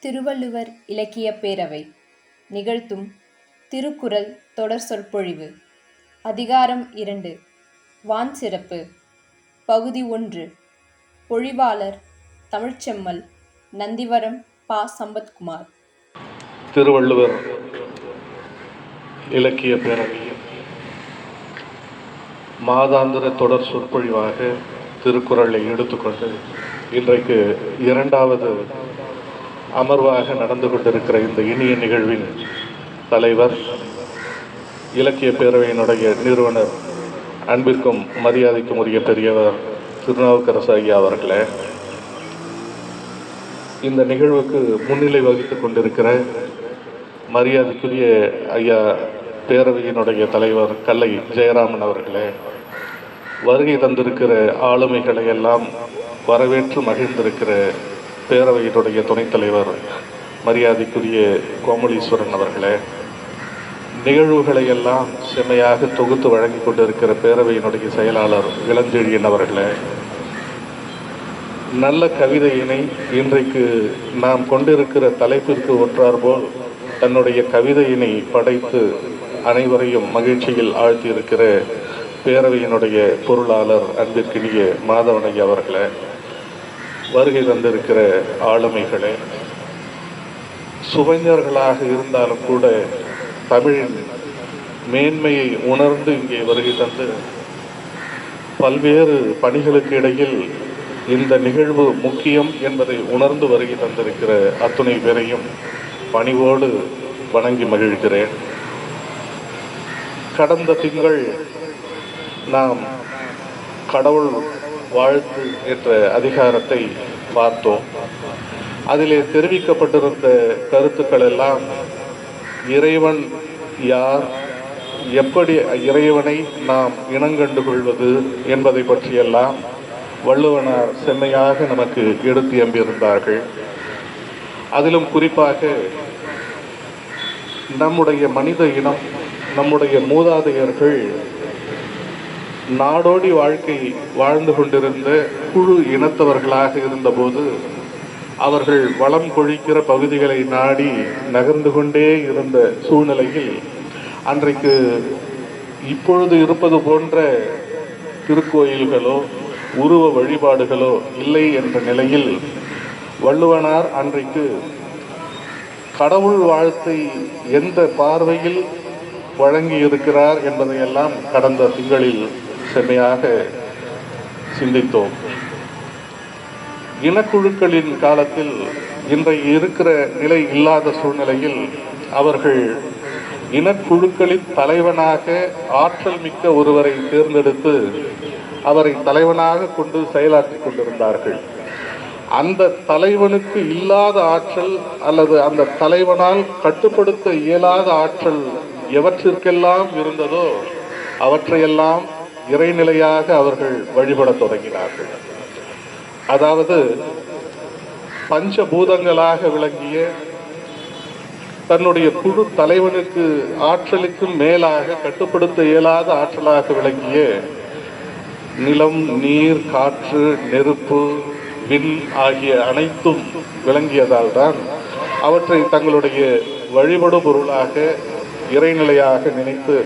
திருவள்ளுவர் இலக்கியப் பேரவை நிகழ்த்தும் திருக்குறள் தொடர் சொற்பொழிவு. அதிகாரம் 2 வான் சிறப்பு. பகுதி 1. பொழிவாளர் தமிழ்ச்செம்மல், நந்திவரம் பா. சம்பத்குமார். திருவள்ளுவர் இலக்கிய பேரவையின் மாதாந்திர தொடர் சொற்பொழிவாக திருக்குறளை எடுத்துக்கொண்டு இன்றைக்கு 2வது அமர்வாக நடந்து கொண்டிருக்கிற இந்த இனிய நிகழ்வின் தலைவர், இலக்கிய பேரவையினுடைய நிறுவனர், அன்பிற்கும் மரியாதைக்கும் உரிய பெரியவர் திருநாவுக்கரசு ஐயா அவர்களே, இந்த நிகழ்வுக்கு முன்னிலை வகித்துக் கொண்டிருக்கிற மரியாதைக்குரிய ஐயா பேரவையினுடைய தலைவர் கல்லை ஜெயராமன் அவர்களே, வருகை தந்திருக்கிற ஆளுமைகளை எல்லாம் வரவேற்று மகிழ்ந்திருக்கிற பேரவையினுடைய துணைத் தலைவர் மரியாதைக்குரிய கோமலீஸ்வரன் அவர்களே, நிகழ்வுகளை எல்லாம் செம்மையாக தொகுத்து வழங்கி கொண்டிருக்கிற பேரவையினுடைய செயலாளர் இளஞ்செழியன் அவர்களே, நல்ல கவிதையினை இன்றைக்கு நாம் கொண்டிருக்கிற தலைப்பிற்கு ஒற்றாற்போல் தன்னுடைய கவிதையினை படைத்து அனைவரையும் மகிழ்ச்சியில் ஆழ்த்தியிருக்கிற பேரவையினுடைய பொருளாளர் அன்பிற்கினிய மாதவனையா அவர்களே, வருகை தந்திருக்கிற ஆளுமைகளே, சுவைஞர்களாக இருந்தாலும் கூட தமிழின் மேன்மையை உணர்ந்து இங்கே வருகை தந்து பல்வேறு பணிகளுக்கு இடையில் இந்த நிகழ்வு முக்கியம் என்பதை உணர்ந்து வருகை தந்திருக்கிற அத்துணை பேரையும் பணிவோடு வணங்கி மகிழ்கிறேன். கடந்த திங்கள் நாம் கடவுள் வாழ்த்து என்ற அதிகாரத்தை பார்த்தோம். அதிலே தெரிவிக்கப்பட்டிருந்த கருத்துக்கள் எல்லாம் இறைவன் யார், எப்படி இறைவனை நாம் இனங்கண்டு கொள்வது என்பதை பற்றியெல்லாம் வள்ளுவனார் செம்மையாக நமக்கு எடுத்து எம்பியிருந்தார்கள். அதிலும் குறிப்பாக நம்முடைய மனித இனம், நம்முடைய மூதாதையர்கள் நாடோடி வாழ்க்கை வாழ்ந்து கொண்டிருந்த குழு இனத்தவர்களாக இருந்தபோது அவர்கள் வளம் கொழிக்கிற பகுதிகளை நாடி நகர்ந்து கொண்டே இருந்த சூழ்நிலையில் அன்றைக்கு இப்பொழுது இருப்பது போன்ற திருக்கோயில்களோ உருவ வழிபாடுகளோ இல்லை என்ற நிலையில் வள்ளுவனார் அன்றைக்கு கடவுள் வாழ்த்தை எந்த பார்வையில் வழங்கி இருக்கிறார் என்பதையெல்லாம் கடந்த திங்களில் செம்மையாக சிந்தித்தோம். இனக்குழுக்களின் காலத்தில் இன்றைய இருக்கிற நிலை இல்லாத சூழ்நிலையில் அவர்கள் இனக்குழுக்களின் தலைவனாக ஆற்றல் மிக்க ஒருவரை தேர்ந்தெடுத்து அவரை தலைவனாக கொண்டு செயலாற்றி கொண்டிருந்தார்கள். அந்த தலைவனுக்கு இல்லாத ஆற்றல் அல்லது அந்த தலைவனால் கட்டுப்படுத்த இயலாத ஆற்றல் எவற்றிற்கெல்லாம் இருந்ததோ அவற்றையெல்லாம் இறைநிலையாக அவர்கள் வழிபட தொடங்கினார்கள். அதாவது பஞ்சபூதங்களாக விளங்கிய தன்னுடைய குழு தலைவனுக்கு ஆற்றலுக்கும் மேலாக கட்டுப்படுத்த இயலாத ஆற்றலாக விளங்கிய நிலம், நீர், காற்று, நெருப்பு, விண் ஆகிய அனைத்தும் விளங்கியதால் தான் அவற்றை தங்களுடைய வழிபடு பொருளாக இறைநிலையாக நினைத்து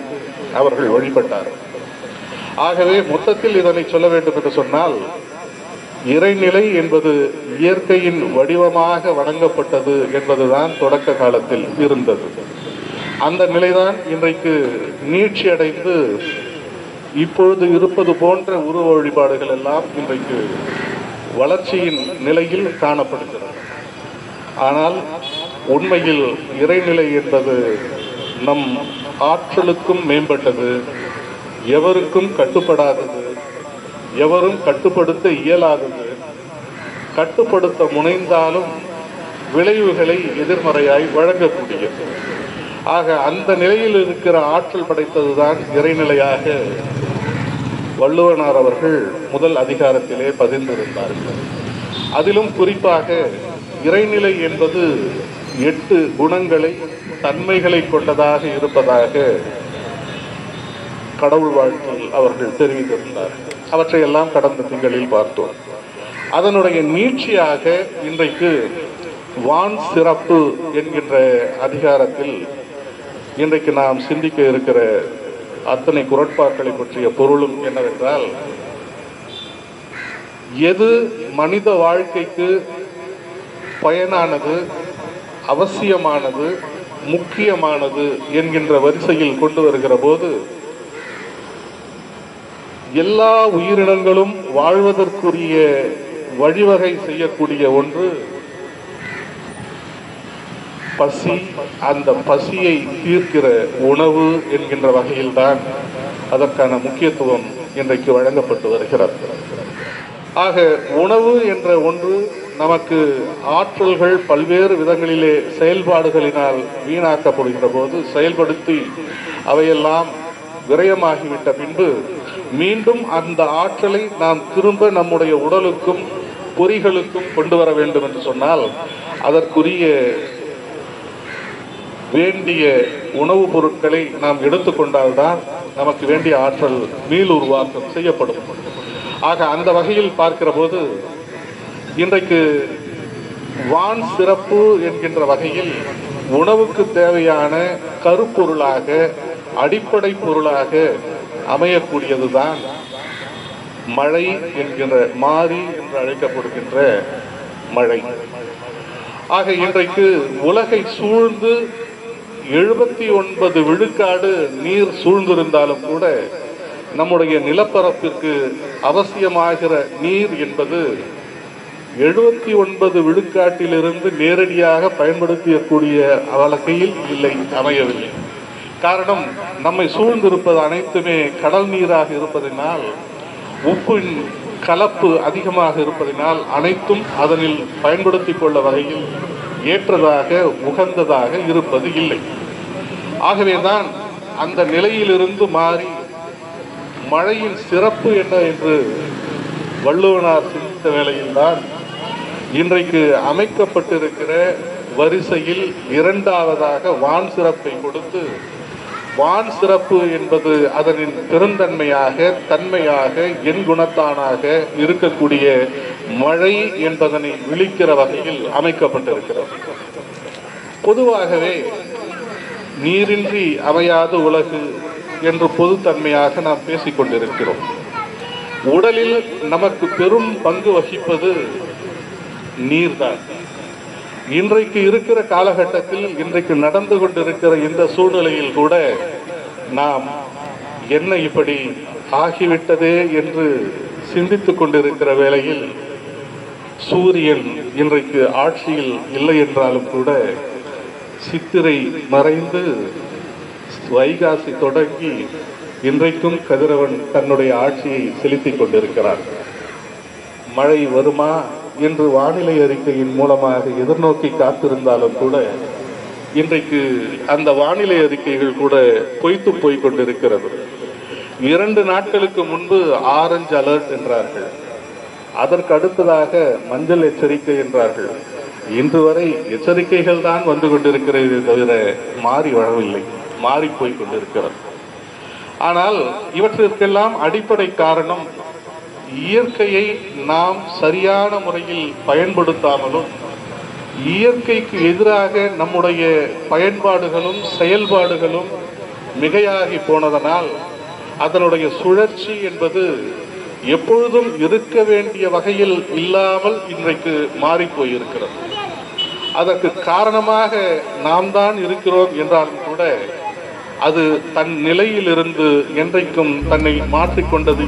அவர்கள் வழிபட்டார்கள். ஆகவே மொத்தத்தில் இதனை சொல்ல வேண்டும் என்று சொன்னால், இறைநிலை என்பது இயற்கையின் வடிவமாக வணங்கப்பட்டது என்பதுதான் தொடக்க காலத்தில் இருந்தது. அந்த நிலைதான் இன்றைக்கு நீட்சியடைந்து இப்பொழுது இருப்பது போன்ற உருவ வழிபாடுகள் எல்லாம் இன்றைக்கு வளர்ச்சியின் நிலையில் காணப்படுகிறது. ஆனால் உண்மையில் இறைநிலை என்பது நம் ஆற்றலுக்கும் மேம்பட்டது, எவருக்கும் கட்டுப்படாதது, எவரும் கட்டுப்படுத்த இயலாதது, கட்டுப்படுத்த முனைந்தாலும் விளைவுகளை எதிர்மறையாய் வழங்கக்கூடியது. ஆக அந்த நிலையில் இருக்கிற ஆற்றல் படைத்ததுதான் இறைநிலையாக வள்ளுவனார் அவர்கள் முதல் அதிகாரத்திலே பதிந்திருந்தார்கள். அதிலும் குறிப்பாக இறைநிலை என்பது 8 குணங்களை, தன்மைகளை கொண்டதாக இருப்பதாக கடவுள் வாழ்த்தில் அவர்கள் தெரிவித்திருந்தார்கள். அவற்றையெல்லாம் கடந்த திங்களில் பார்த்தோம். அதனுடைய நீட்சியாக இன்றைக்கு வான் சிறப்பு என்கின்ற அதிகாரத்தில் இன்றைக்கு நாம் சிந்திக்க இருக்கிற அத்தனை குறட்பாக்களை பற்றிய பொருளும் என்னவென்றால், எது மனித வாழ்க்கைக்கு பயனானது, அவசியமானது, முக்கியமானது என்கின்ற வரிசையில் கொண்டு வருகிற போது, எல்லா உயிரினங்களும் வாழ்வதற்குரிய வழிவகை செய்யக்கூடிய ஒன்று பசி. அந்த பசியை தீர்க்கிற உணவு என்கின்ற வகையில்தான் அதற்கான முக்கியத்துவம் இன்றைக்கு வழங்கப்பட்டு வருகிறது. ஆக உணவு என்ற ஒன்று நமக்கு ஆற்றல்கள் பல்வேறு விதங்களிலே செயல்பாடுகளினால் வீணாக்கப்படுகிற போது செயல்படுத்தி அவையெல்லாம் விரயமாகிவிட்ட பின்பு மீண்டும் அந்த ஆற்றலை நாம் திரும்ப நம்முடைய உடலுக்கும் பொறிகளுக்கும் கொண்டு வர வேண்டும் என்று சொன்னால் அதற்குரிய வேண்டிய உணவுப் பொருட்களை நாம் எடுத்துக்கொண்டால்தான் நமக்கு வேண்டிய ஆற்றல் மீள் உருவாக்கம் செய்யப்படும். ஆக அந்த வகையில் பார்க்கிற போது இன்றைக்கு வான் சிறப்பு என்கின்ற வகையில் உணவுக்கு தேவையான கருப்பொருளாக, அடிப்படை பொருளாக அமையக்கூடியதுதான் மழை என்கின்ற, மாரி என்று அழைக்கப்படுகின்ற மழை. ஆக இன்றைக்கு உலகை சூழ்ந்து 79 விழுக்காடு நீர் சூழ்ந்திருந்தாலும் கூட நம்முடைய நிலப்பரப்பிற்கு அவசியமாகிற நீர் என்பது 79 விழுக்காட்டிலிருந்து நேரடியாக பயன்படுத்தக்கூடிய வகையில் இல்லை, அமையவில்லை. காரணம், நம்மை சூழ்ந்திருப்பது அனைத்துமே கடல் நீராக இருப்பதனால், உப்பின் கலப்பு அதிகமாக இருப்பதனால் அனைத்தும் அதனில் பயன்படுத்திக் கொள்ள வகையில் ஏற்றதாக, உகந்ததாக இருப்பது இல்லை. ஆகவேதான் அந்த நிலையிலிருந்து மாறி மழையின் சிறப்பு என்ன என்று வள்ளுவனார் சிந்தித்த வேளையில்தான் இன்றைக்கு அமைக்கப்பட்டிருக்கிற வரிசையில் இரண்டாவதாக வான் சிறப்பை கொடுத்து, வான் சிறப்பு என்பது அதனின் பெருந்தன்மையாக, தன்மையாக, எண் குணத்தானாக இருக்கக்கூடிய மழை என்பதனை விழிக்கிற வகையில் அமைக்கப்பட்டிருக்கிறது. பொதுவாகவே நீரின்றி அமையாத உலகு என்று பொதுத்தன்மையாக நாம் பேசிக்கொண்டிருக்கிறோம். உடலில் நமக்கு பெரும் பங்கு வகிப்பது நீர்தான். இன்றைக்கு இருக்கிற காலகட்டத்தில், இன்றைக்கு நடந்து கொண்டிருக்கிற இந்த சூழ்நிலையில் கூட நாம் என்ன இப்படி ஆகிவிட்டதே என்று சிந்தித்துக் கொண்டிருக்கிற வேளையில், சூரியன் இன்றைக்கு ஆட்சியில் இல்லை என்றாலும் கூட சித்திரை மறைந்து வைகாசி தொடங்கி இன்றைக்கும் கதிரவன் தன்னுடைய ஆட்சியை செலுத்திக் கொண்டிருக்கிறார். மழை வருமா என்று வானிலை அறிக்கையின் மூலமாக எதிர்நோக்கி காத்திருந்தாலும் கூட இன்றைக்கு அந்த வானிலை அறிக்கைகள் கூட பொய்த்து போய் கொண்டிருக்கிறது. 2 நாட்களுக்கு முன்பு ஆரஞ்சு அலர்ட் என்றார்கள், அதற்கு அடுத்ததாக மஞ்சள் எச்சரிக்கை என்றார்கள். இன்று வரை எச்சரிக்கைகள் தான் வந்து கொண்டிருக்கிறது தவிர மாறி வரவில்லை, மாறி போய் கொண்டிருக்கிறது. ஆனால் இவற்றிற்கெல்லாம் அடிப்படை காரணம், இயற்கையை நாம் சரியான முறையில் பயன்படுத்தாமலும், இயற்கைக்கு எதிராக நம்முடைய பயன்பாடுகளும் செயல்பாடுகளும் மிகையாகி போனதனால் அதனுடைய சுழற்சி என்பது எப்பொழுதும் இருக்க வேண்டிய வகையில் இல்லாமல் இன்றைக்கு மாறிப்போயிருக்கிறது. அதற்கு காரணமாக நாம் தான் இருக்கிறோம் என்றாலும் கூட அது தன் நிலையிலிருந்து என்றைக்கும் தன்னை மாற்றிக்கொண்டது